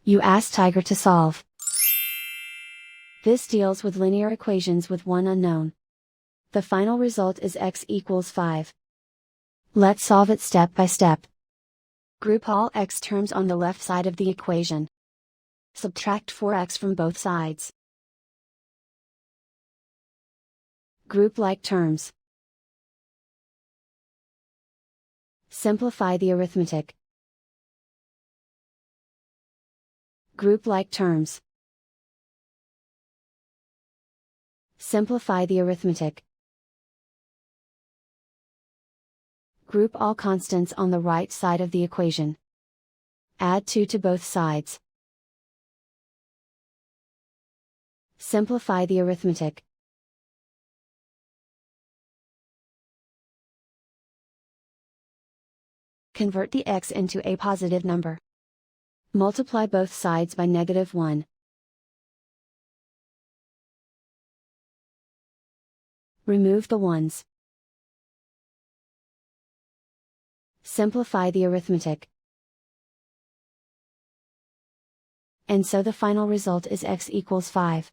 You ask Tiger to solve. This deals with linear equations with one unknown. The final result is x equals 5. Let's solve it step by step. Group all x terms on the left side of the equation. Subtract 4x from both sides. Group like terms. Simplify the arithmetic. Group like terms. Simplify the arithmetic. Group all constants on the right side of the equation. Add 2 to both sides. Simplify the arithmetic. Convert the x into a positive number. Multiply both sides by -1. Remove the ones. Simplify the arithmetic. And so the final result is x equals 5.